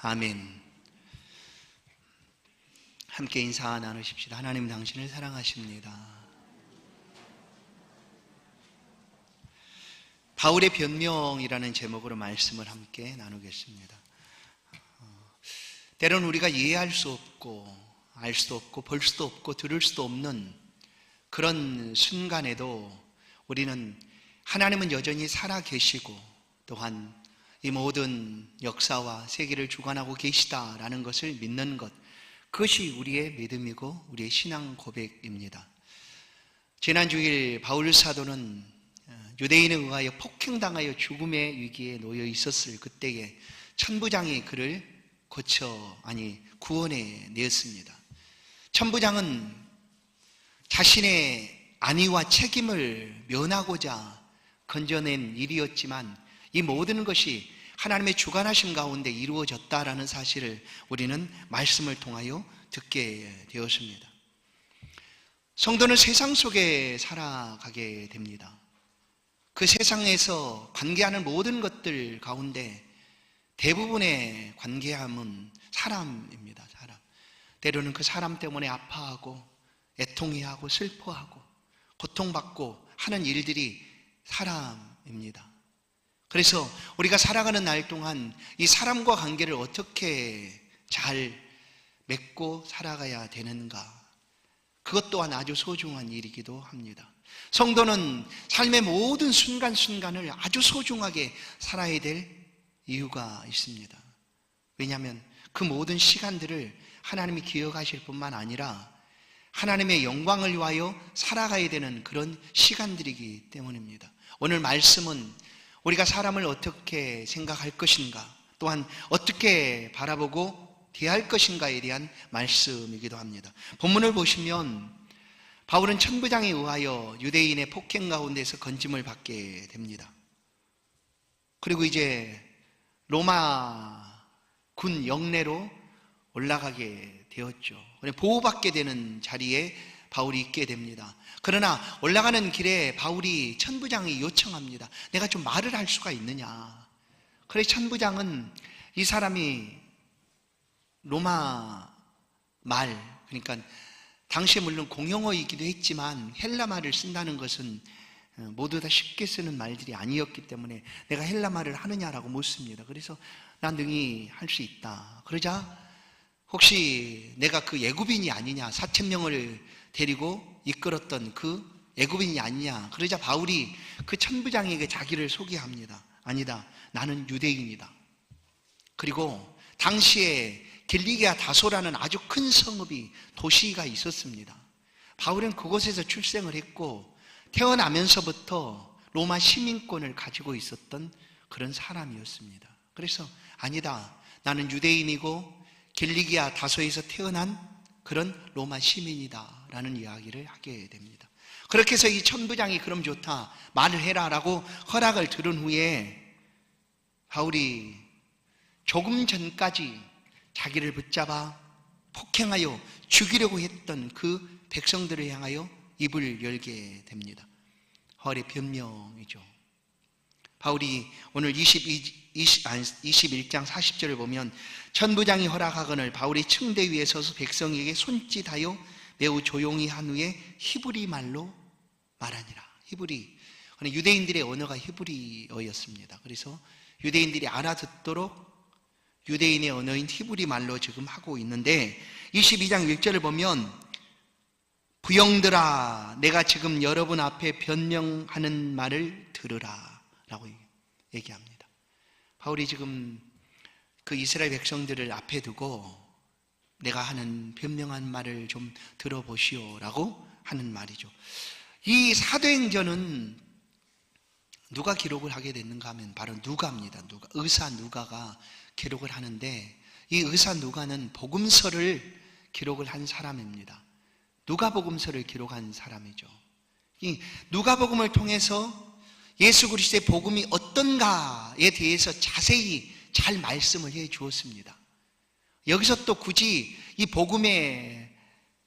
아멘. 함께 인사 나누십시다. 하나님 당신을 사랑하십니다. 바울의 변명이라는 제목으로 말씀을 함께 나누겠습니다. 때로는 우리가 이해할 수 없고 알 수도 없고 볼 수도 없고 들을 수도 없는 그런 순간에도 우리는 하나님은 여전히 살아계시고 또한 이 모든 역사와 세계를 주관하고 계시다라는 것을 믿는 것, 그것이 우리의 믿음이고 우리의 신앙 고백입니다. 지난 주일 바울 사도는 유대인에 의하여 폭행당하여 죽음의 위기에 놓여 있었을 그때에 천부장이 그를 구원해 내었습니다. 천부장은 자신의 안위와 책임을 면하고자 건져낸 일이었지만 이 모든 것이 하나님의 주관하심 가운데 이루어졌다라는 사실을 우리는 말씀을 통하여 듣게 되었습니다. 성도는 세상 속에 살아가게 됩니다. 그 세상에서 관계하는 모든 것들 가운데 대부분의 관계함은 사람입니다. 사람. 때로는 그 사람 때문에 아파하고 애통해하고 슬퍼하고 고통받고 하는 일들이 사람입니다. 그래서 우리가 살아가는 날 동안 이 사람과 관계를 어떻게 잘 맺고 살아가야 되는가, 그것 또한 아주 소중한 일이기도 합니다. 성도는 삶의 모든 순간순간을 아주 소중하게 살아야 될 이유가 있습니다. 왜냐하면 그 모든 시간들을 하나님이 기억하실 뿐만 아니라 하나님의 영광을 위하여 살아가야 되는 그런 시간들이기 때문입니다. 오늘 말씀은 우리가 사람을 어떻게 생각할 것인가, 또한 어떻게 바라보고 대할 것인가에 대한 말씀이기도 합니다. 본문을 보시면 바울은 천부장에 의하여 유대인의 폭행 가운데서 건짐을 받게 됩니다. 그리고 이제 로마 군 영내로 올라가게 되었죠. 보호받게 되는 자리에 바울이 있게 됩니다. 그러나 올라가는 길에 바울이 천부장이 요청합니다. 내가 좀 말을 할 수가 있느냐. 그래서 천부장은 이 사람이 로마 말, 그러니까 당시에 물론 공용어이기도 했지만 헬라말을 쓴다는 것은 모두 다 쉽게 쓰는 말들이 아니었기 때문에 내가 헬라말을 하느냐라고 묻습니다. 그래서 난 능히 할 수 있다. 그러자 혹시 내가 그 애굽인이 아니냐, 4,000명을 데리고 이끌었던 그 애굽인이 아니냐. 그러자 바울이 그 천부장에게 자기를 소개합니다. 아니다, 나는 유대인이다. 그리고 당시에 길리기아 다소라는 아주 큰 성읍이, 도시가 있었습니다. 바울은 그곳에서 출생을 했고 태어나면서부터 로마 시민권을 가지고 있었던 그런 사람이었습니다. 그래서 아니다, 나는 유대인이고 길리기아 다소에서 태어난 그런 로마 시민이다 라는 이야기를 하게 됩니다. 그렇게 해서 이 천부장이 그럼 좋다, 말을 해라 라고 허락을 들은 후에 바울이 조금 전까지 자기를 붙잡아 폭행하여 죽이려고 했던 그 백성들을 향하여 입을 열게 됩니다. 바울의 변명이죠. 바울이 오늘 21장 40절을 보면 천부장이 허락하거늘 바울이 층대 위에 서서 백성에게 손짓하여 매우 조용히 한 후에 히브리 말로 말하니라. 히브리, 유대인들의 언어가 히브리어였습니다. 그래서 유대인들이 알아듣도록 유대인의 언어인 히브리 말로 지금 하고 있는데 22장 1절을 보면 부형들아, 내가 지금 여러분 앞에 변명하는 말을 들으라 라고 얘기합니다. 바울이 지금 그 이스라엘 백성들을 앞에 두고 내가 하는 변명한 말을 좀 들어보시오 라고 하는 말이죠. 이 사도행전은 누가 기록을 하게 됐는가 하면 바로 누가입니다. 의사 누가가 기록을 하는데 이 의사 누가는 복음서를 기록을 한 사람입니다. 누가복음서를 기록한 사람이죠. 이 누가복음을 통해서 예수 그리스도의 복음이 어떤가에 대해서 자세히 잘 말씀을 해 주었습니다. 여기서 또 굳이 이 복음의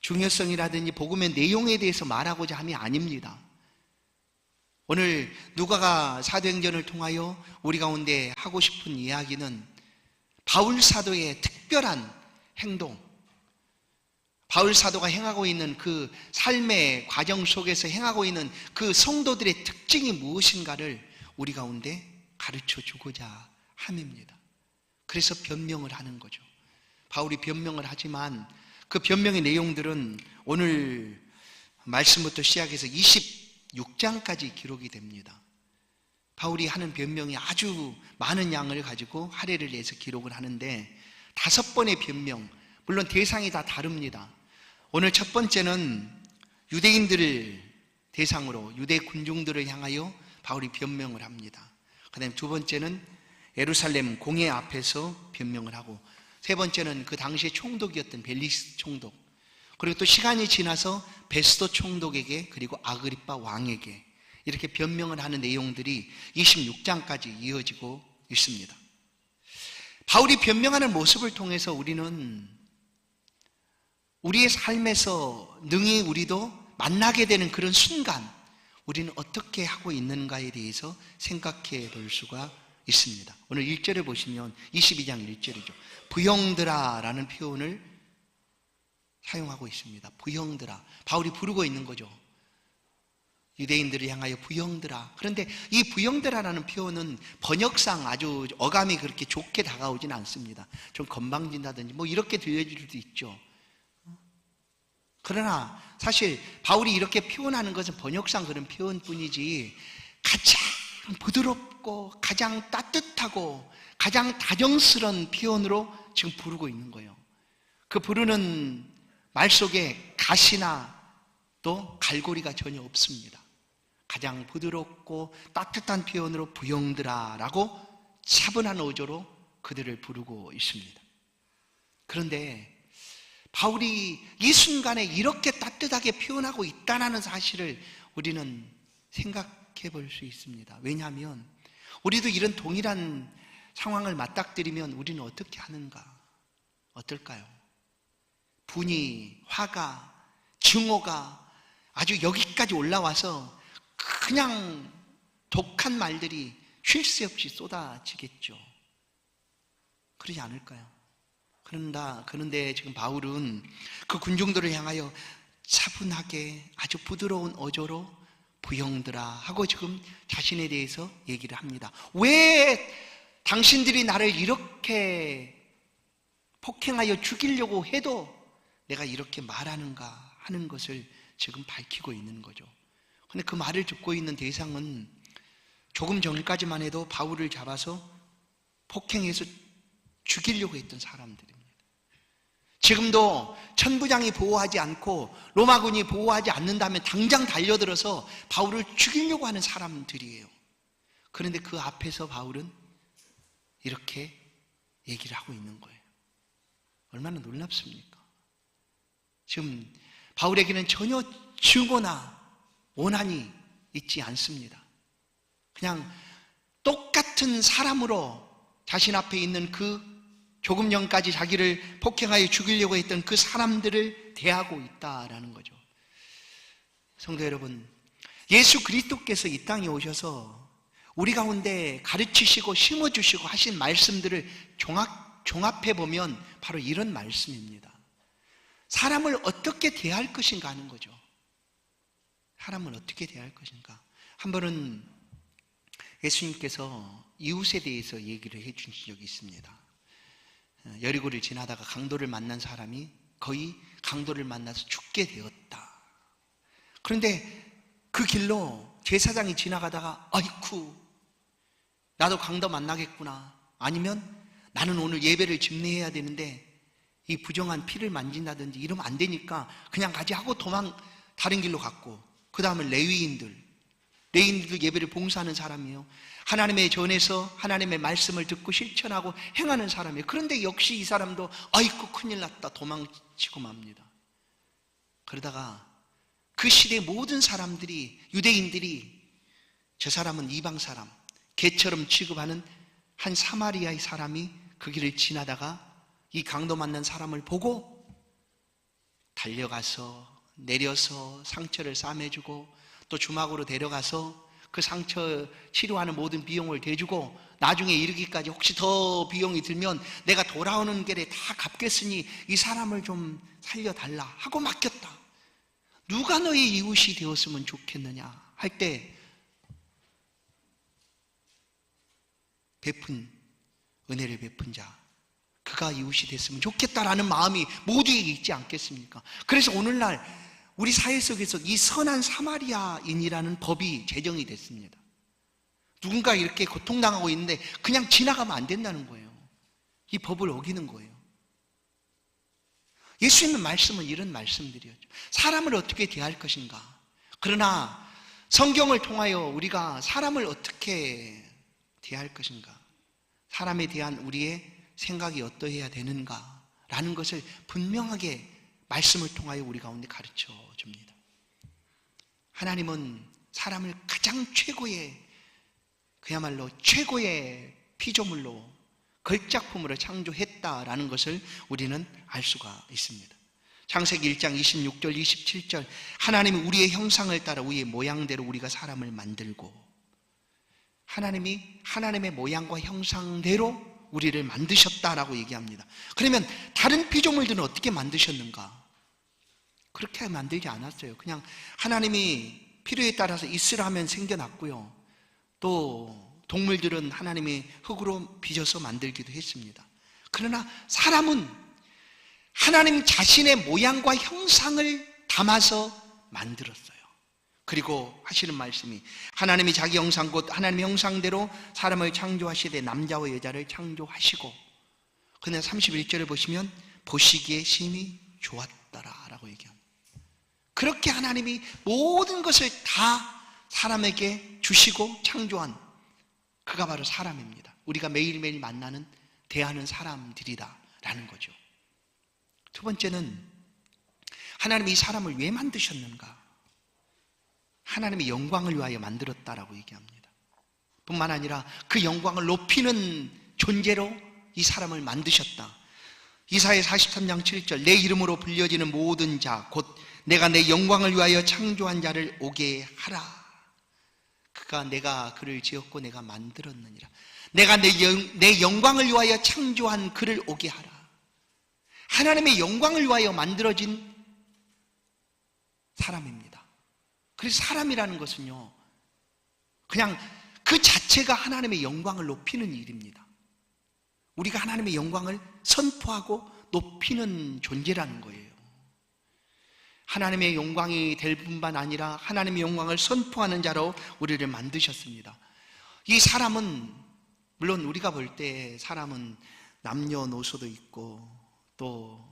중요성이라든지 복음의 내용에 대해서 말하고자 함이 아닙니다. 오늘 누가가 사도행전을 통하여 우리 가운데 하고 싶은 이야기는 바울 사도의 특별한 행동, 바울 사도가 행하고 있는 그 삶의 과정 속에서 행하고 있는 그 성도들의 특징이 무엇인가를 우리 가운데 가르쳐 주고자 함입니다. 그래서 변명을 하는 거죠. 바울이 변명을 하지만 그 변명의 내용들은 오늘 말씀부터 시작해서 26장까지 기록이 됩니다. 바울이 하는 변명이 아주 많은 양을 가지고 할애를 내서 기록을 하는데 5번의 변명, 물론 대상이 다 다릅니다. 오늘 첫 번째는 유대인들을 대상으로 유대 군중들을 향하여 바울이 변명을 합니다. 그 다음에 두 번째는 예루살렘 공회 앞에서 변명을 하고, 세 번째는 그 당시에 총독이었던 벨리스 총독, 그리고 또 시간이 지나서 베스도 총독에게, 그리고 아그리빠 왕에게 이렇게 변명을 하는 내용들이 26장까지 이어지고 있습니다. 바울이 변명하는 모습을 통해서 우리는 우리의 삶에서 능히 우리도 만나게 되는 그런 순간, 우리는 어떻게 하고 있는가에 대해서 생각해 볼 수가 있습니다. 오늘 1절에 보시면 22장 1절이죠. 부형들아 라는 표현을 사용하고 있습니다. 부형들아, 바울이 부르고 있는 거죠. 유대인들을 향하여 부형들아. 그런데 이 부형들아라는 표현은 번역상 아주 어감이 그렇게 좋게 다가오진 않습니다. 좀 건방진다든지 뭐 이렇게 들려질 수도 있죠. 그러나 사실 바울이 이렇게 표현하는 것은 번역상 그런 표현뿐이지, 가장 부드럽고 가장 따뜻하고 가장 다정스러운 표현으로 지금 부르고 있는 거예요. 그 부르는 말 속에 가시나 또 갈고리가 전혀 없습니다. 가장 부드럽고 따뜻한 표현으로 부형들아 라고 차분한 어조로 그들을 부르고 있습니다. 그런데 바울이 이 순간에 이렇게 따뜻하게 표현하고 있다는 사실을 우리는 생각해 볼 수 있습니다. 왜냐하면 우리도 이런 동일한 상황을 맞닥뜨리면 우리는 어떻게 하는가? 어떨까요? 분이, 화가, 증오가 아주 여기까지 올라와서 그냥 독한 말들이 쉴 새 없이 쏟아지겠죠. 그러지 않을까요? 그런데 지금 바울은 그 군중들을 향하여 차분하게 아주 부드러운 어조로 부형들아 하고 지금 자신에 대해서 얘기를 합니다. 왜 당신들이 나를 이렇게 폭행하여 죽이려고 해도 내가 이렇게 말하는가 하는 것을 지금 밝히고 있는 거죠. 근데 그 말을 듣고 있는 대상은 조금 전까지만 해도 바울을 잡아서 폭행해서 죽이려고 했던 사람들입니다. 지금도 천부장이 보호하지 않고 로마군이 보호하지 않는다면 당장 달려들어서 바울을 죽이려고 하는 사람들이에요. 그런데 그 앞에서 바울은 이렇게 얘기를 하고 있는 거예요. 얼마나 놀랍습니까? 지금 바울에게는 전혀 증오나 원한이 있지 않습니다. 그냥 똑같은 사람으로 자신 앞에 있는 그 조금 전까지 자기를 폭행하여 죽이려고 했던 그 사람들을 대하고 있다라는 거죠. 성도 여러분, 예수 그리스도께서 이 땅에 오셔서 우리 가운데 가르치시고 심어주시고 하신 말씀들을 종합해보면 바로 이런 말씀입니다. 사람을 어떻게 대할 것인가 하는 거죠. 사람을 어떻게 대할 것인가. 한 번은 예수님께서 이웃에 대해서 얘기를 해 주신 적이 있습니다. 여리고를 지나다가 강도를 만난 사람이 거의 강도를 만나서 죽게 되었다. 그런데 그 길로 제사장이 지나가다가 아이쿠 나도 강도 만나겠구나, 아니면 나는 오늘 예배를 집례해야 되는데 이 부정한 피를 만진다든지 이러면 안 되니까 그냥 가지 하고 다른 길로 갔고, 그 다음에 레위인들 예배를 봉사하는 사람이에요. 하나님의 전에서 하나님의 말씀을 듣고 실천하고 행하는 사람이에요. 그런데 역시 이 사람도 아이고 큰일 났다 도망치고 맙니다. 그러다가 그 시대의 모든 사람들이, 유대인들이 저 사람은 이방 사람, 개처럼 취급하는 한 사마리아의 사람이 그 길을 지나다가 이 강도 만난 사람을 보고 달려가서 내려서 상처를 싸매주고 또 주막으로 데려가서 그 상처 치료하는 모든 비용을 대주고 나중에 이르기까지 혹시 더 비용이 들면 내가 돌아오는 길에 다 갚겠으니 이 사람을 좀 살려달라 하고 맡겼다. 누가 너의 이웃이 되었으면 좋겠느냐 할 때 베푼 은혜를 베푼 자, 그가 이웃이 됐으면 좋겠다라는 마음이 모두에게 있지 않겠습니까? 그래서 오늘날 우리 사회 속에서 이 선한 사마리아인이라는 법이 제정이 됐습니다. 누군가 이렇게 고통당하고 있는데 그냥 지나가면 안 된다는 거예요. 이 법을 어기는 거예요. 예수님의 말씀은 이런 말씀들이었죠. 사람을 어떻게 대할 것인가. 그러나 성경을 통하여 우리가 사람을 어떻게 대할 것인가, 사람에 대한 우리의 생각이 어떠해야 되는가라는 것을 분명하게 말씀을 통하여 우리 가운데 가르쳐 줍니다. 하나님은 사람을 가장 최고의, 그야말로 최고의 피조물로, 걸작품으로 창조했다라는 것을 우리는 알 수가 있습니다. 창세기 1장 26절 27절 하나님이 우리의 형상을 따라 우리의 모양대로 우리가 사람을 만들고, 하나님이 하나님의 모양과 형상대로 우리를 만드셨다라고 얘기합니다. 그러면 다른 피조물들은 어떻게 만드셨는가? 그렇게 만들지 않았어요. 그냥 하나님이 필요에 따라서 있으라 하면 생겨났고요, 또 동물들은 하나님이 흙으로 빚어서 만들기도 했습니다. 그러나 사람은 하나님 자신의 모양과 형상을 담아서 만들었어요. 그리고 하시는 말씀이 하나님이 자기 형상 곧 하나님의 형상대로 사람을 창조하시되 남자와 여자를 창조하시고, 그냥 31절을 보시면 보시기에 심히 좋았더라 라고 얘기합니다. 그렇게 하나님이 모든 것을 다 사람에게 주시고 창조한 그가 바로 사람입니다. 우리가 매일매일 만나는, 대하는 사람들이다 라는 거죠. 두 번째는 하나님이 이 사람을 왜 만드셨는가? 하나님의 영광을 위하여 만들었다라고 얘기합니다. 뿐만 아니라 그 영광을 높이는 존재로 이 사람을 만드셨다. 이사야 43장 7절 내 이름으로 불려지는 모든 자 곧 내가 내 영광을 위하여 창조한 자를 오게 하라. 그가 내가 그를 지었고 내가 만들었느니라. 내가 내 영광을 위하여 창조한 그를 오게 하라. 하나님의 영광을 위하여 만들어진 사람입니다. 그래서 사람이라는 것은요, 그냥 그 자체가 하나님의 영광을 높이는 일입니다. 우리가 하나님의 영광을 선포하고 높이는 존재라는 거예요. 하나님의 영광이 될 뿐만 아니라 하나님의 영광을 선포하는 자로 우리를 만드셨습니다. 이 사람은 물론 우리가 볼 때 사람은 남녀노소도 있고 또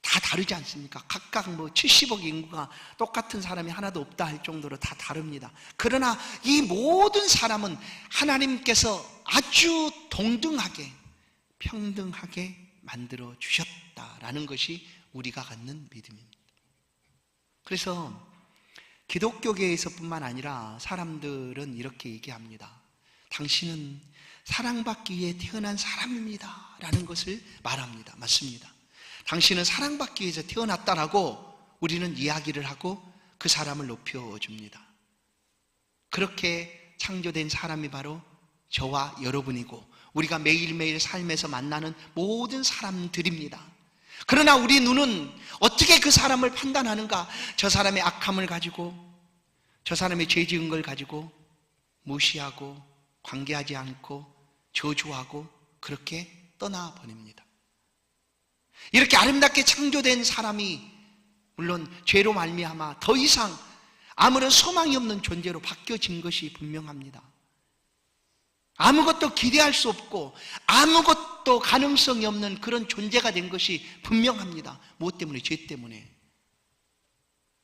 다 다르지 않습니까? 각각 70억 인구가 똑같은 사람이 하나도 없다 할 정도로 다 다릅니다. 그러나 이 모든 사람은 하나님께서 아주 동등하게, 평등하게 만들어 주셨다라는 것이 우리가 갖는 믿음입니다. 그래서 기독교계에서뿐만 아니라 사람들은 이렇게 얘기합니다. 당신은 사랑받기 위해 태어난 사람입니다 라는 것을 말합니다. 맞습니다. 당신은 사랑받기 위해서 태어났다라고 우리는 이야기를 하고 그 사람을 높여줍니다. 그렇게 창조된 사람이 바로 저와 여러분이고 우리가 매일매일 삶에서 만나는 모든 사람들입니다. 그러나 우리 눈은 어떻게 그 사람을 판단하는가? 저 사람의 악함을 가지고, 저 사람의 죄 지은 걸 가지고 무시하고 관계하지 않고 저주하고 그렇게 떠나보냅니다. 이렇게 아름답게 창조된 사람이 물론 죄로 말미암아 더 이상 아무런 소망이 없는 존재로 바뀌어진 것이 분명합니다. 아무것도 기대할 수 없고 아무것도 가능성이 없는 그런 존재가 된 것이 분명합니다. 무엇 때문에? 죄 때문에.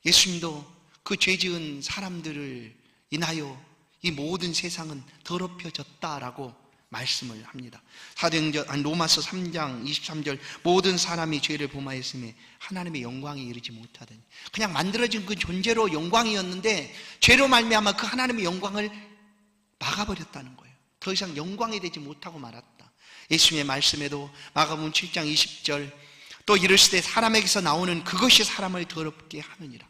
예수님도 그 죄 지은 사람들을 인하여 이 모든 세상은 더럽혀졌다라고 말씀을 합니다. 로마서 3장 23절 모든 사람이 죄를 범하였으며 하나님의 영광에 이르지 못하더니, 그냥 만들어진 그 존재로 영광이었는데 죄로 말미암아 그 하나님의 영광을 막아버렸다는 거예요. 더 이상 영광이 되지 못하고 말았다. 예수님의 말씀에도 마가복음 7장 20절 또 이르시되 사람에게서 나오는 그것이 사람을 더럽게 하느니라.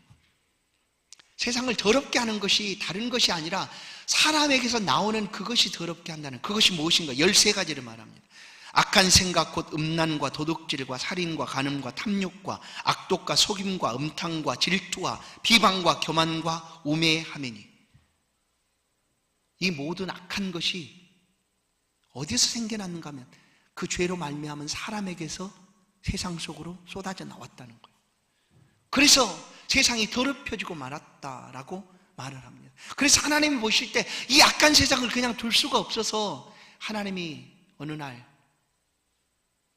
세상을 더럽게 하는 것이 다른 것이 아니라 사람에게서 나오는 그것이 더럽게 한다는, 그것이 무엇인가? 13가지를 말합니다. 악한 생각 곧 음란과 도둑질과 살인과 간음과 탐욕과 악독과 속임과 음탕과 질투와 비방과 교만과 우매함이니, 이 모든 악한 것이 어디서 생겨났는가 하면 그 죄로 말미암은 사람에게서 세상 속으로 쏟아져 나왔다는 거예요. 그래서 세상이 더럽혀지고 말았다라고 말을 합니다. 그래서 하나님이 보실 때 이 악한 세상을 그냥 둘 수가 없어서 하나님이 어느 날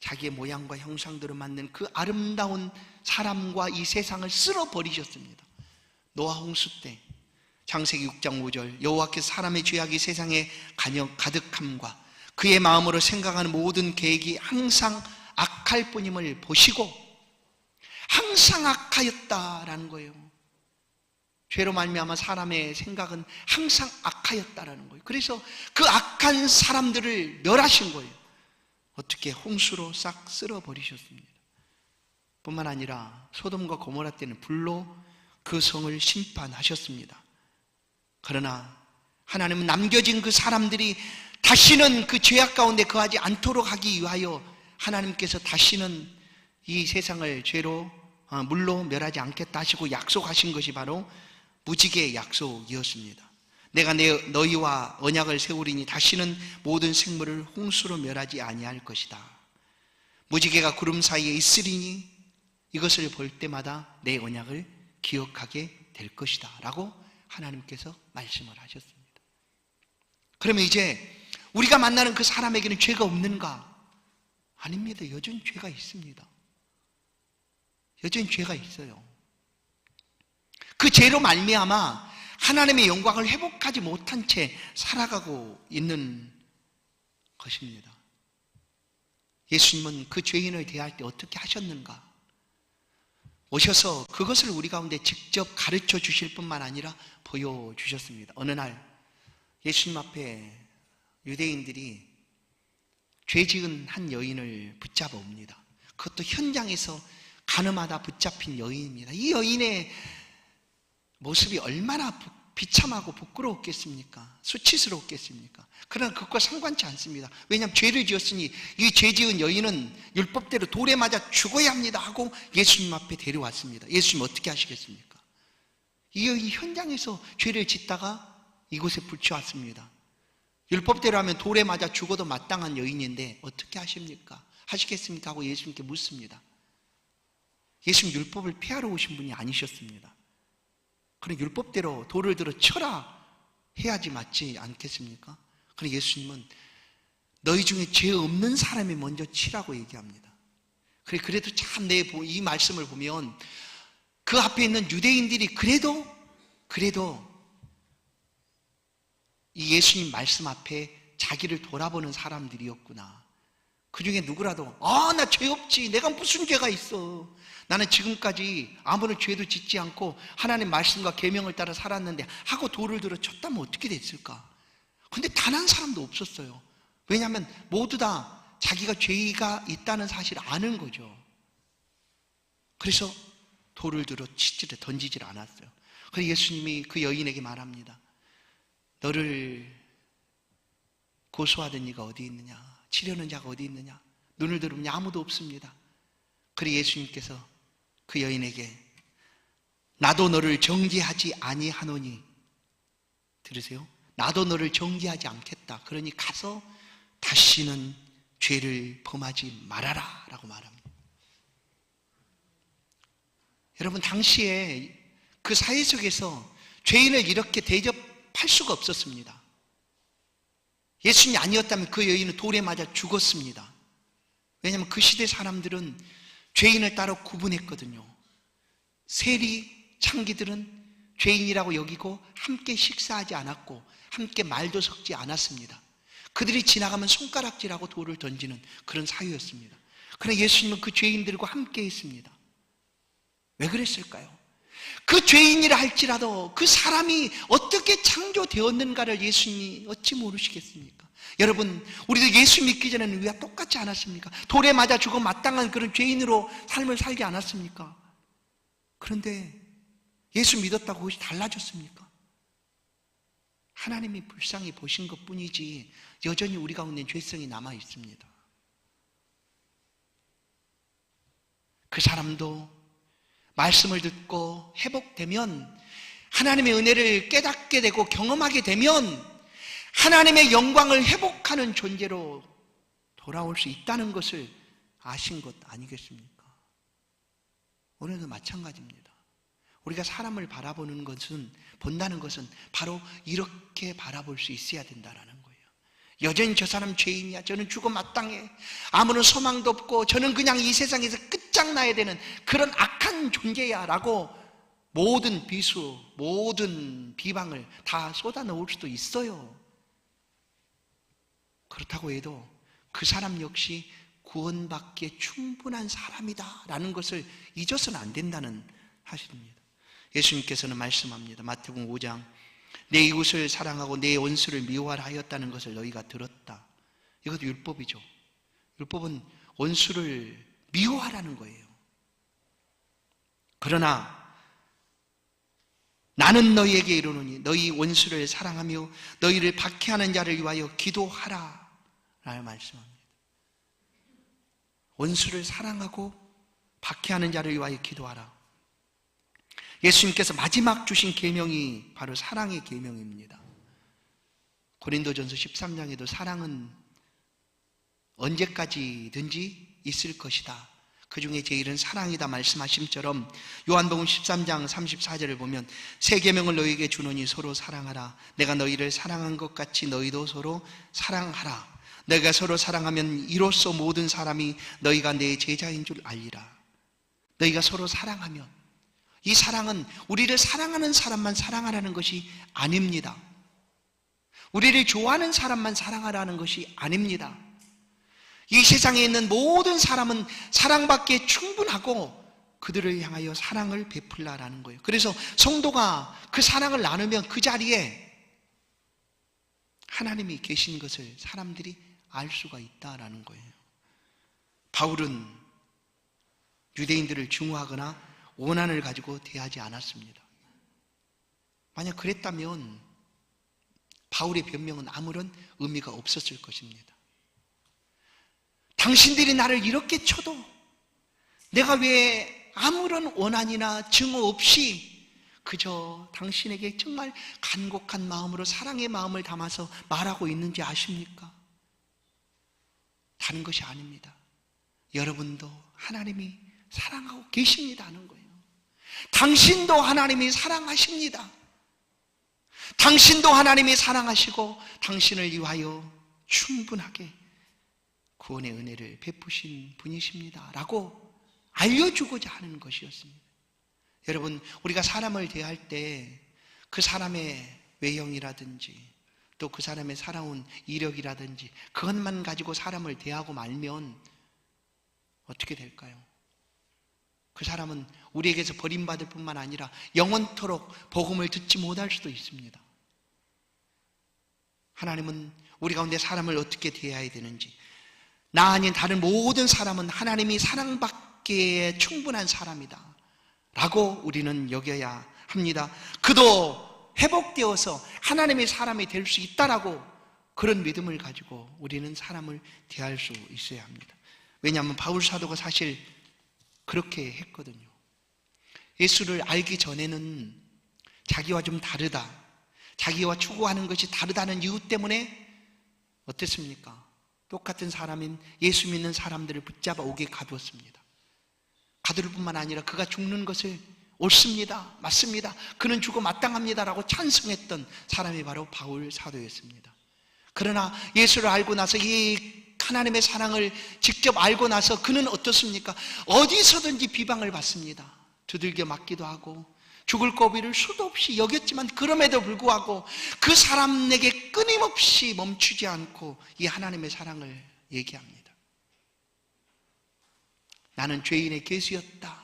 자기의 모양과 형상대로 만든 그 아름다운 사람과 이 세상을 쓸어버리셨습니다. 노아 홍수 때 창세기 6장 5절, 여호와께서 사람의 죄악이 세상에 가득함과 그의 마음으로 생각하는 모든 계획이 항상 악할 뿐임을 보시고, 항상 악하였다라는 거예요. 죄로 말미암아 사람의 생각은 항상 악하였다라는 거예요. 그래서 그 악한 사람들을 멸하신 거예요. 어떻게? 홍수로 싹 쓸어버리셨습니다. 뿐만 아니라 소돔과 고모라 때는 불로 그 성을 심판하셨습니다. 그러나 하나님은 남겨진 그 사람들이 다시는 그 죄악 가운데 거하지 않도록 하기 위하여 하나님께서 다시는 이 세상을 물로 멸하지 않겠다 하시고 약속하신 것이 바로 무지개의 약속이었습니다. 내가 너희와 언약을 세우리니 다시는 모든 생물을 홍수로 멸하지 아니할 것이다. 무지개가 구름 사이에 있으리니 이것을 볼 때마다 내 언약을 기억하게 될 것이다 라고 하나님께서 말씀을 하셨습니다. 그러면 이제 우리가 만나는 그 사람에게는 죄가 없는가? 아닙니다. 여전히 죄가 있습니다. 여전히 죄가 있어요. 그 죄로 말미암아 하나님의 영광을 회복하지 못한 채 살아가고 있는 것입니다. 예수님은 그 죄인을 대할 때 어떻게 하셨는가? 오셔서 그것을 우리 가운데 직접 가르쳐 주실 뿐만 아니라 보여주셨습니다. 어느 날 예수님 앞에 유대인들이 죄 지은 한 여인을 붙잡아 옵니다. 그것도 현장에서 가늠하다 붙잡힌 여인입니다. 이 여인의 모습이 얼마나 비참하고 부끄러웠겠습니까? 수치스러웠겠습니까? 그러나 그것과 상관치 않습니다. 왜냐하면 죄를 지었으니 이 죄 지은 여인은 율법대로 돌에 맞아 죽어야 합니다 하고 예수님 앞에 데려왔습니다. 예수님 어떻게 하시겠습니까? 이 여인이 현장에서 죄를 짓다가 이곳에 붙여왔습니다. 율법대로 하면 돌에 맞아 죽어도 마땅한 여인인데 어떻게 하십니까? 하시겠습니까? 하고 예수님께 묻습니다. 예수님 율법을 폐하러 오신 분이 아니셨습니다. 그럼 율법대로 돌을 들어 쳐라 해야지 맞지 않겠습니까? 그럼 예수님은 너희 중에 죄 없는 사람이 먼저 치라고 얘기합니다. 그래도 참 이 말씀을 보면 그 앞에 있는 유대인들이 그래도 이 예수님 말씀 앞에 자기를 돌아보는 사람들이었구나. 그 중에 누구라도 나 죄 없지, 내가 무슨 죄가 있어, 나는 지금까지 아무런 죄도 짓지 않고 하나님 말씀과 계명을 따라 살았는데 하고 돌을 들어 쳤다면 어떻게 됐을까? 근데 단 한 사람도 없었어요. 왜냐하면 모두 다 자기가 죄가 있다는 사실을 아는 거죠. 그래서 돌을 들어 던지질 않았어요. 그래서 예수님이 그 여인에게 말합니다. 너를 고소하던 이가 어디 있느냐? 치려는 자가 어디 있느냐? 눈을 들으면 아무도 없습니다. 그리고 예수님께서 그 여인에게 나도 너를 정죄하지 아니하노니, 들으세요? 나도 너를 정죄하지 않겠다. 그러니 가서 다시는 죄를 범하지 말아라 라고 말합니다. 여러분, 당시에 그 사회 속에서 죄인을 이렇게 대접할 수가 없었습니다. 예수님이 아니었다면 그 여인은 돌에 맞아 죽었습니다. 왜냐하면 그 시대 사람들은 죄인을 따로 구분했거든요. 세리, 창기들은 죄인이라고 여기고 함께 식사하지 않았고 함께 말도 섞지 않았습니다. 그들이 지나가면 손가락질하고 돌을 던지는 그런 사회였습니다. 그러나 예수님은 그 죄인들과 함께 했습니다. 왜 그랬을까요? 그 죄인이라 할지라도 그 사람이 어떻게 창조되었는가를 예수님이 어찌 모르시겠습니까? 여러분, 우리도 예수 믿기 전에는 우리가 똑같지 않았습니까? 돌에 맞아 죽어 마땅한 그런 죄인으로 삶을 살지 않았습니까? 그런데 예수 믿었다고 그것이 달라졌습니까? 하나님이 불쌍히 보신 것뿐이지 여전히 우리 가운데 죄성이 남아 있습니다. 그 사람도 말씀을 듣고 회복되면, 하나님의 은혜를 깨닫게 되고 경험하게 되면 하나님의 영광을 회복하는 존재로 돌아올 수 있다는 것을 아신 것 아니겠습니까? 오늘도 마찬가지입니다. 우리가 사람을 바라보는 것은, 본다는 것은 바로 이렇게 바라볼 수 있어야 된다는 거예요. 여전히 저 사람 죄인이야, 저는 죽어 마땅해, 아무런 소망도 없고 저는 그냥 이 세상에서 끝장나야 되는 그런 악한 존재야 라고 모든 비수, 모든 비방을 다 쏟아놓을 수도 있어요. 그렇다고 해도 그 사람 역시 구원받기에 충분한 사람이다 라는 것을 잊어서는 안 된다는 사실입니다. 예수님께서는 말씀합니다. 마태복음 5장, 내 이웃을 사랑하고 내 원수를 미워하라 하였다는 것을 너희가 들었다. 이것도 율법이죠. 율법은 원수를 미워하라는 거예요. 그러나 나는 너희에게 이르노니 너희 원수를 사랑하며 너희를 박해하는 자를 위하여 기도하라 라는 말씀합니다. 원수를 사랑하고 박해하는 자를 위하여 기도하라. 예수님께서 마지막 주신 계명이 바로 사랑의 계명입니다. 고린도전서 13장에도 사랑은 언제까지든지 있을 것이다, 그 중에 제일은 사랑이다 말씀하심처럼 요한복음 13장 34절을 보면 새 계명을 너희에게 주노니 서로 사랑하라. 내가 너희를 사랑한 것 같이 너희도 서로 사랑하라. 너희가 서로 사랑하면 이로써 모든 사람이 너희가 내 제자인 줄 알리라. 너희가 서로 사랑하면, 이 사랑은 우리를 사랑하는 사람만 사랑하라는 것이 아닙니다. 우리를 좋아하는 사람만 사랑하라는 것이 아닙니다. 이 세상에 있는 모든 사람은 사랑받기에 충분하고 그들을 향하여 사랑을 베풀라라는 거예요. 그래서 성도가 그 사랑을 나누면 그 자리에 하나님이 계신 것을 사람들이 알 수가 있다라는 거예요. 바울은 유대인들을 증오하거나 원한을 가지고 대하지 않았습니다. 만약 그랬다면 바울의 변명은 아무런 의미가 없었을 것입니다. 당신들이 나를 이렇게 쳐도 내가 왜 아무런 원한이나 증오 없이 그저 당신에게 정말 간곡한 마음으로 사랑의 마음을 담아서 말하고 있는지 아십니까? 다른 것이 아닙니다. 여러분도 하나님이 사랑하고 계십니다 하는 거예요. 당신도 하나님이 사랑하십니다. 당신도 하나님이 사랑하시고 당신을 위하여 충분하게 구원의 은혜를 베푸신 분이십니다 라고 알려주고자 하는 것이었습니다. 여러분, 우리가 사람을 대할 때 그 사람의 외형이라든지 또 그 사람의 살아온 이력이라든지 그것만 가지고 사람을 대하고 말면 어떻게 될까요? 그 사람은 우리에게서 버림받을 뿐만 아니라 영원토록 복음을 듣지 못할 수도 있습니다. 하나님은 우리 가운데 사람을 어떻게 대해야 되는지, 나 아닌 다른 모든 사람은 하나님이 사랑받기에 충분한 사람이다 라고 우리는 여겨야 합니다. 그도 회복되어서 하나님의 사람이 될 수 있다라고 그런 믿음을 가지고 우리는 사람을 대할 수 있어야 합니다. 왜냐하면 바울 사도가 사실 그렇게 했거든요. 예수를 알기 전에는 자기와 좀 다르다, 자기와 추구하는 것이 다르다는 이유 때문에 어땠습니까? 똑같은 사람인 예수 믿는 사람들을 붙잡아 옥에 가두었습니다. 가둘 뿐만 아니라 그가 죽는 것을 옳습니다, 맞습니다, 그는 죽어 마땅합니다라고 찬성했던 사람이 바로 바울 사도였습니다. 그러나 예수를 알고 나서 이 하나님의 사랑을 직접 알고 나서 그는 어떻습니까? 어디서든지 비방을 받습니다. 두들겨 맞기도 하고 죽을 고비를 수도 없이 여겼지만 그럼에도 불구하고 그 사람에게 끊임없이 멈추지 않고 이 하나님의 사랑을 얘기합니다. 나는 죄인의 괴수였다.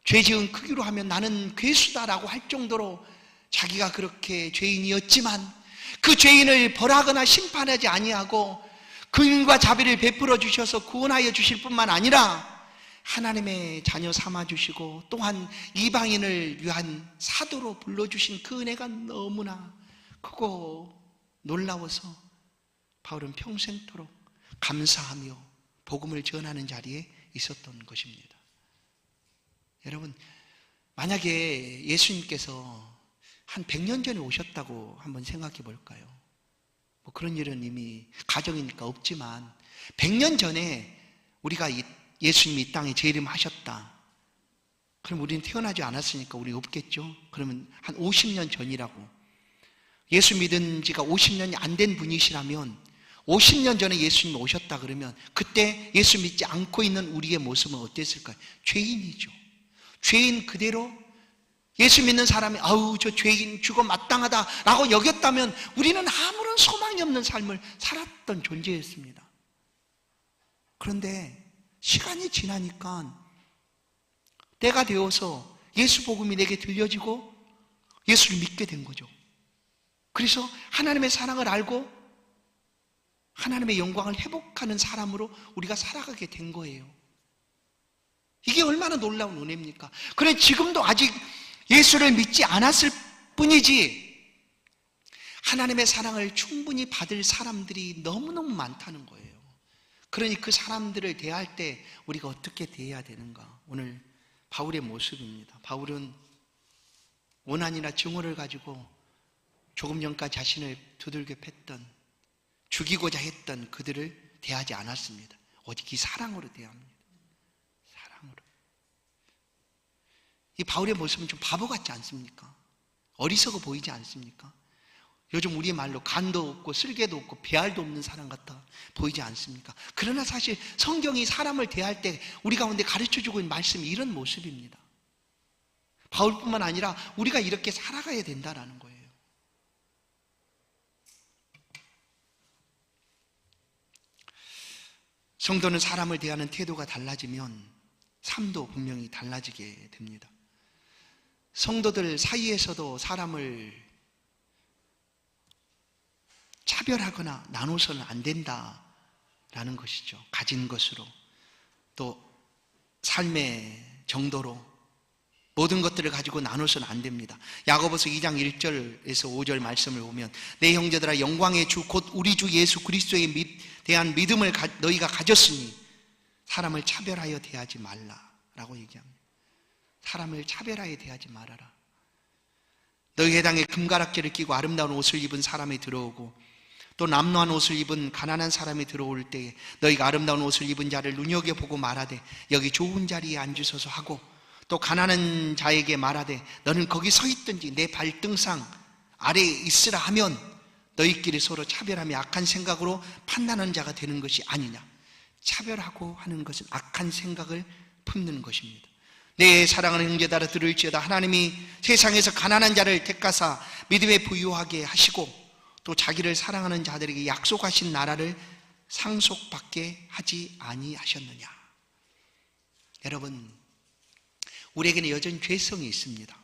죄 지은 크기로 하면 나는 괴수다라고 할 정도로 자기가 그렇게 죄인이었지만 그 죄인을 벌하거나 심판하지 아니하고 긍휼과 자비를 베풀어 주셔서 구원하여 주실 뿐만 아니라 하나님의 자녀 삼아주시고 또한 이방인을 위한 사도로 불러주신 그 은혜가 너무나 크고 놀라워서 바울은 평생토록 감사하며 복음을 전하는 자리에 있었던 것입니다. 여러분, 만약에 예수님께서 한 100년 전에 오셨다고 한번 생각해 볼까요? 뭐 그런 일은 이미 가정이니까 없지만 100년 전에 우리가 예수님이 이 땅에 재림하셨다. 그럼 우리는 태어나지 않았으니까 우리 없겠죠? 그러면 한 50년 전이라고. 예수 믿은 지가 50년이 안 된 분이시라면 50년 전에 예수님이 오셨다 그러면 그때 예수 믿지 않고 있는 우리의 모습은 어땠을까요? 죄인이죠. 죄인 그대로 예수 믿는 사람이 아우 저 죄인 죽어 마땅하다라고 여겼다면 우리는 아무런 소망이 없는 삶을 살았던 존재였습니다. 그런데 시간이 지나니까 때가 되어서 예수 복음이 내게 들려지고 예수를 믿게 된 거죠. 그래서 하나님의 사랑을 알고 하나님의 영광을 회복하는 사람으로 우리가 살아가게 된 거예요. 이게 얼마나 놀라운 은혜입니까? 그런데 지금도 아직 예수를 믿지 않았을 뿐이지 하나님의 사랑을 충분히 받을 사람들이 너무너무 많다는 거예요. 그러니 그 사람들을 대할 때 우리가 어떻게 대해야 되는가? 오늘 바울의 모습입니다. 바울은 원한이나 증오를 가지고 조금 전까지 자신을 두들겨 팼던, 죽이고자 했던 그들을 대하지 않았습니다. 오직 이 사랑으로 대합니다. 사랑으로. 이 바울의 모습은 좀 바보 같지 않습니까? 어리석어 보이지 않습니까? 요즘 우리 말로 간도 없고 쓸개도 없고 배알도 없는 사람 같아 보이지 않습니까? 그러나 사실 성경이 사람을 대할 때 우리 가운데 가르쳐주고 있는 말씀이 이런 모습입니다. 바울뿐만 아니라 우리가 이렇게 살아가야 된다는 거예요. 성도는 사람을 대하는 태도가 달라지면 삶도 분명히 달라지게 됩니다. 성도들 사이에서도 사람을 차별하거나 나눠서는 안 된다라는 것이죠. 가진 것으로 또 삶의 정도로 모든 것들을 가지고 나눠서는 안 됩니다. 야고보서 2장 1절에서 5절 말씀을 보면 내 형제들아 영광의 주 곧 우리 주 예수 그리스도에 대한 믿음을 너희가 가졌으니 사람을 차별하여 대하지 말라라고 얘기합니다. 사람을 차별하여 대하지 말아라. 너희 회당에 금가락지를 끼고 아름다운 옷을 입은 사람이 들어오고 또 남루한 옷을 입은 가난한 사람이 들어올 때에 너희가 아름다운 옷을 입은 자를 눈여겨보고 말하되 여기 좋은 자리에 앉으소서 하고 또 가난한 자에게 말하되 너는 거기 서 있든지 내 발등상 아래에 있으라 하면 너희끼리 서로 차별하며 악한 생각으로 판단하는 자가 되는 것이 아니냐. 차별하고 하는 것은 악한 생각을 품는 것입니다. 내 사랑하는 형제들아 들을지어다 하나님이 세상에서 가난한 자를 택하사 믿음에 부유하게 하시고 또 자기를 사랑하는 자들에게 약속하신 나라를 상속받게 하지 아니하셨느냐. 여러분, 우리에게는 여전히 죄성이 있습니다.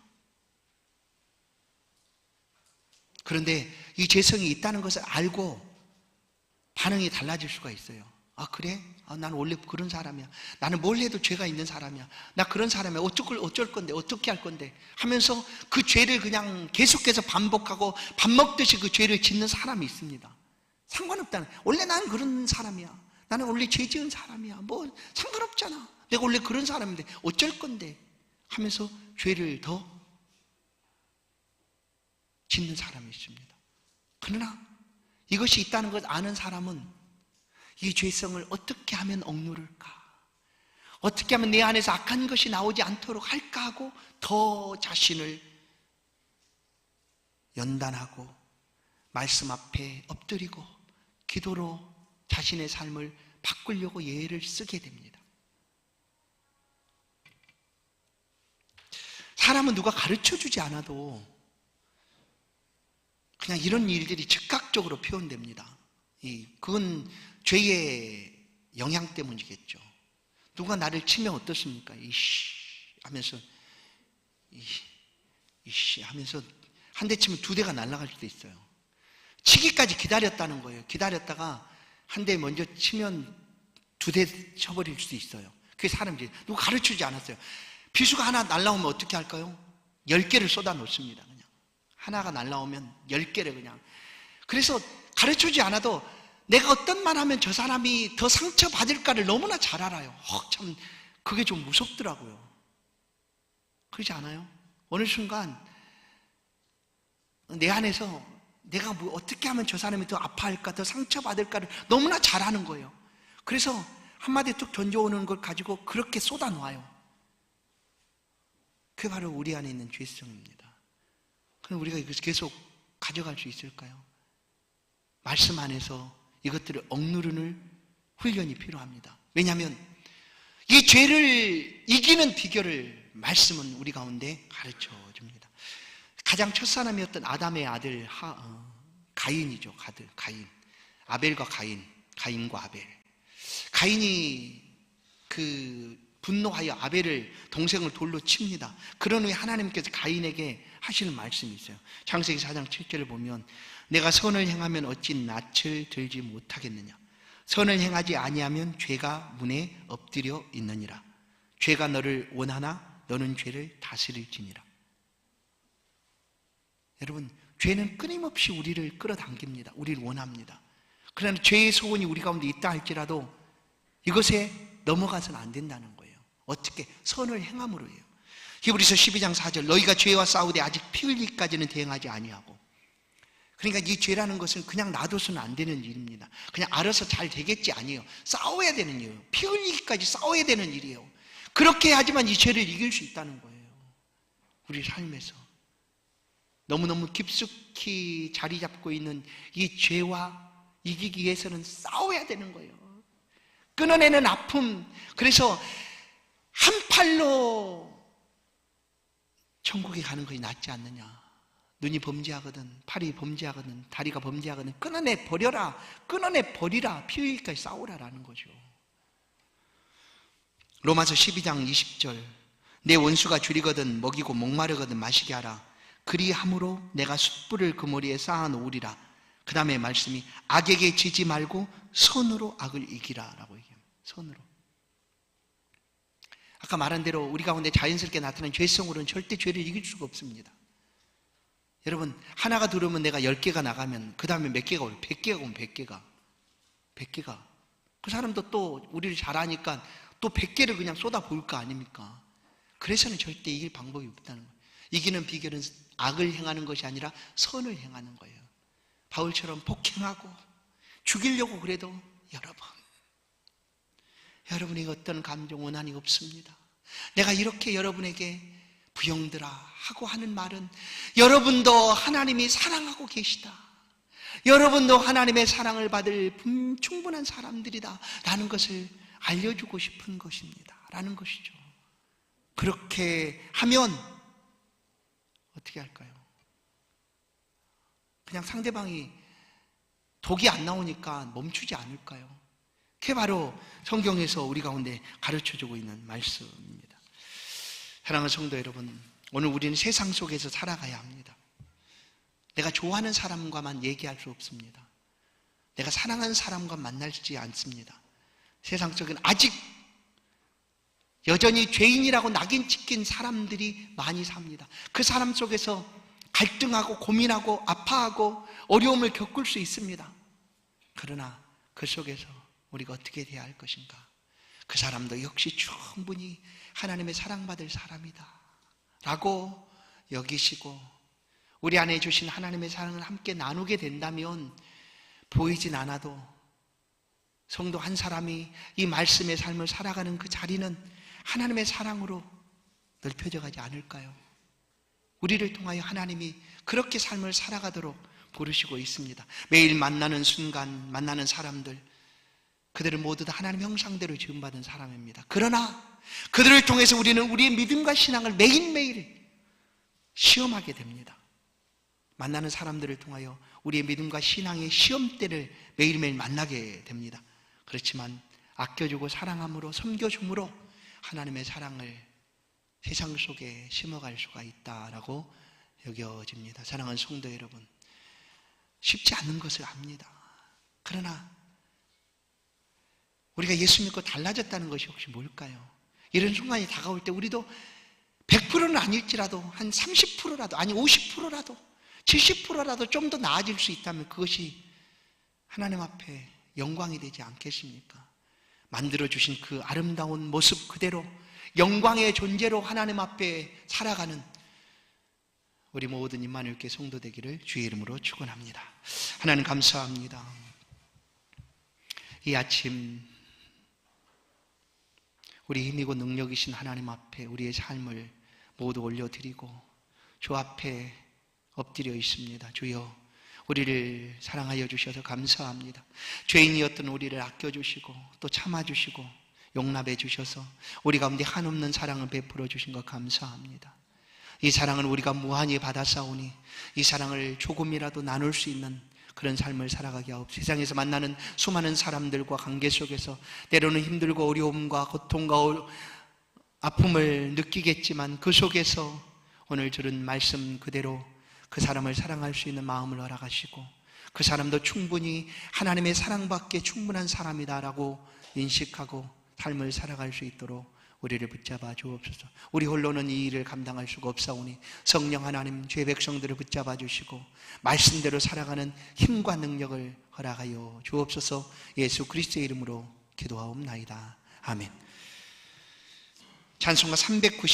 그런데 이 죄성이 있다는 것을 알고 반응이 달라질 수가 있어요. 아 그래? 나는 원래 그런 사람이야. 나는 뭘 해도 죄가 있는 사람이야. 나 그런 사람이야. 어쩔 건데 어떻게 할 건데 하면서 그 죄를 그냥 계속해서 반복하고 밥 먹듯이 그 죄를 짓는 사람이 있습니다. 상관없다는, 원래 나는 그런 사람이야. 나는 원래 죄 지은 사람이야. 뭐 상관없잖아. 내가 원래 그런 사람인데 어쩔 건데 하면서 죄를 더 짓는 사람이 있습니다. 그러나 이것이 있다는 걸 아는 사람은 이 죄성을 어떻게 하면 억누를까? 어떻게 하면 내 안에서 악한 것이 나오지 않도록 할까 하고 더 자신을 연단하고 말씀 앞에 엎드리고 기도로 자신의 삶을 바꾸려고 예를 쓰게 됩니다. 사람은 누가 가르쳐주지 않아도 그냥 이런 일들이 즉각적으로 표현됩니다. 그건 죄의 영향 때문이겠죠. 누가 나를 치면 어떻습니까? 이씨 하면서 이씨 하면서 한 대 치면 두 대가 날아갈 수도 있어요. 치기까지 기다렸다는 거예요. 기다렸다가 한 대 먼저 치면 두 대 쳐버릴 수도 있어요. 그게 사람이지. 누가 가르쳐주지 않았어요. 비수가 하나 날라오면 어떻게 할까요? 10개를 쏟아 놓습니다. 그냥 하나가 날라오면 10개를 그냥. 그래서 가르쳐주지 않아도 내가 어떤 말 하면 저 사람이 더 상처받을까를 너무나 잘 알아요. 참 그게 좀 무섭더라고요. 그러지 않아요? 어느 순간 내 안에서 내가 뭐 어떻게 하면 저 사람이 더 아파할까, 더 상처받을까를 너무나 잘 아는 거예요. 그래서 한마디 툭 던져오는 걸 가지고 그렇게 쏟아놓아요. 그게 바로 우리 안에 있는 죄성입니다. 그럼 우리가 이것을 계속 가져갈 수 있을까요? 말씀 안에서 이것들을 억누르는 훈련이 필요합니다. 왜냐하면 이 죄를 이기는 비결을 말씀은 우리 가운데 가르쳐 줍니다. 가장 첫사람이었던 아담의 아들 가인이죠. 가인. 아벨과 가인, 가인과 아벨. 가인이 분노하여 아벨을 동생을 돌로 칩니다. 그런 후에 하나님께서 가인에게 하시는 말씀이 있어요. 창세기 4장 7절을 보면 내가 선을 행하면 어찌 낯을 들지 못하겠느냐. 선을 행하지 아니하면 죄가 문에 엎드려 있느니라. 죄가 너를 원하나 너는 죄를 다스릴지니라. 여러분, 죄는 끊임없이 우리를 끌어당깁니다. 우리를 원합니다. 그러나 죄의 소원이 우리 가운데 있다 할지라도 이것에 넘어가서는 안 된다는 거예요. 어떻게? 선을 행함으로예요. 히브리서 12장 4절 너희가 죄와 싸우되 아직 피 흘리기까지는 대응하지 아니하고. 그러니까 이 죄라는 것은 그냥 놔둬서는 안 되는 일입니다. 그냥 알아서 잘 되겠지 아니에요. 싸워야 되는 일이에요. 피 흘리기까지 싸워야 되는 일이에요. 그렇게 해야지만 이 죄를 이길 수 있다는 거예요. 우리 삶에서 너무너무 깊숙이 자리 잡고 있는 이 죄와 이기기 위해서는 싸워야 되는 거예요. 끊어내는 아픔. 그래서 한 팔로 천국에 가는 것이 낫지 않느냐. 눈이 범죄하거든, 팔이 범죄하거든, 다리가 범죄하거든 끊어내 버려라. 끊어내 버리라. 피 흘리기까지 싸우라라는 거죠. 로마서 12장 20절 내 원수가 줄이거든 먹이고 목마르거든 마시게 하라. 그리함으로 내가 숯불을 그 머리에 쌓아 놓으리라. 그 다음에 말씀이 악에게 지지 말고 선으로 악을 이기라 라고 얘기합니다. 선으로. 아까 말한 대로 우리 가운데 자연스럽게 나타나는 죄성으로는 절대 죄를 이길 수가 없습니다. 여러분, 하나가 들어오면 내가 10개가 나가면 그 다음에 몇 개가 오면 100개가 오면 100개가 그 사람도 또 우리를 잘 아니까 또 100개를 그냥 쏟아 부을 거 아닙니까? 그래서는 절대 이길 방법이 없다는 거예요. 이기는 비결은 악을 행하는 것이 아니라 선을 행하는 거예요. 바울처럼 폭행하고 죽이려고 그래도 여러분이 어떤 감정 원한이 없습니다. 내가 이렇게 여러분에게 부영들아 하고 하는 말은 여러분도 하나님이 사랑하고 계시다. 여러분도 하나님의 사랑을 받을 충분한 사람들이다 라는 것을 알려주고 싶은 것입니다. 라는 것이죠. 그렇게 하면 어떻게 할까요? 그냥 상대방이 독이 안 나오니까 멈추지 않을까요? 그게 바로 성경에서 우리 가운데 가르쳐주고 있는 말씀입니다. 사랑하는 성도 여러분, 오늘 우리는 세상 속에서 살아가야 합니다. 내가 좋아하는 사람과만 얘기할 수 없습니다. 내가 사랑하는 사람과 만나지 않습니다. 세상 속에는 아직 여전히 죄인이라고 낙인 찍힌 사람들이 많이 삽니다. 그 사람 속에서 갈등하고 고민하고 아파하고 어려움을 겪을 수 있습니다. 그러나 그 속에서 우리가 어떻게 돼야 할 것인가? 그 사람도 역시 충분히 하나님의 사랑받을 사람이다 라고 여기시고 우리 안에 주신 하나님의 사랑을 함께 나누게 된다면 보이진 않아도 성도 한 사람이 이 말씀의 삶을 살아가는 그 자리는 하나님의 사랑으로 넓혀져 가지 않을까요? 우리를 통하여 하나님이 그렇게 삶을 살아가도록 부르시고 있습니다. 매일 만나는 순간, 만나는 사람들, 그들은 모두 다 하나님 형상대로 지음받은 사람입니다. 그러나 그들을 통해서 우리는 우리의 믿음과 신앙을 매일매일 시험하게 됩니다. 만나는 사람들을 통하여 우리의 믿음과 신앙의 시험대를 매일매일 만나게 됩니다. 그렇지만 아껴주고 사랑함으로 섬겨줌으로 하나님의 사랑을 세상 속에 심어갈 수가 있다라고 여겨집니다. 사랑하는 성도 여러분, 쉽지 않은 것을 압니다. 그러나 우리가 예수 믿고 달라졌다는 것이 혹시 뭘까요? 이런 순간이 다가올 때 우리도 100%는 아닐지라도 한 30%라도, 아니 50%라도 70%라도 좀 더 나아질 수 있다면 그것이 하나님 앞에 영광이 되지 않겠습니까? 만들어주신 그 아름다운 모습 그대로 영광의 존재로 하나님 앞에 살아가는 우리 모든 임마누엘교회 성도 되기를 주의 이름으로 축원합니다. 하나님 감사합니다. 이 아침 우리 힘이고 능력이신 하나님 앞에 우리의 삶을 모두 올려드리고 주 앞에 엎드려 있습니다. 주여, 우리를 사랑하여 주셔서 감사합니다. 죄인이었던 우리를 아껴주시고 또 참아주시고 용납해 주셔서 우리 가운데 한없는 사랑을 베풀어 주신 것 감사합니다. 이 사랑은 우리가 무한히 받아싸우니 이 사랑을 조금이라도 나눌 수 있는 그런 삶을 살아가게 하옵소서. 세상에서 만나는 수많은 사람들과 관계 속에서 때로는 힘들고 어려움과 고통과 아픔을 느끼겠지만 그 속에서 오늘 들은 말씀 그대로 그 사람을 사랑할 수 있는 마음을 허락하시고 그 사람도 충분히 하나님의 사랑받기에 충분한 사람이다라고 인식하고 삶을 살아갈 수 있도록 우리를 붙잡아 주옵소서. 우리 홀로는 이 일을 감당할 수가 없사오니 성령 하나님 죄 백성들을 붙잡아 주시고 말씀대로 살아가는 힘과 능력을 허락하여 주옵소서. 예수 그리스도의 이름으로 기도하옵나이다. 아멘. 찬송가 390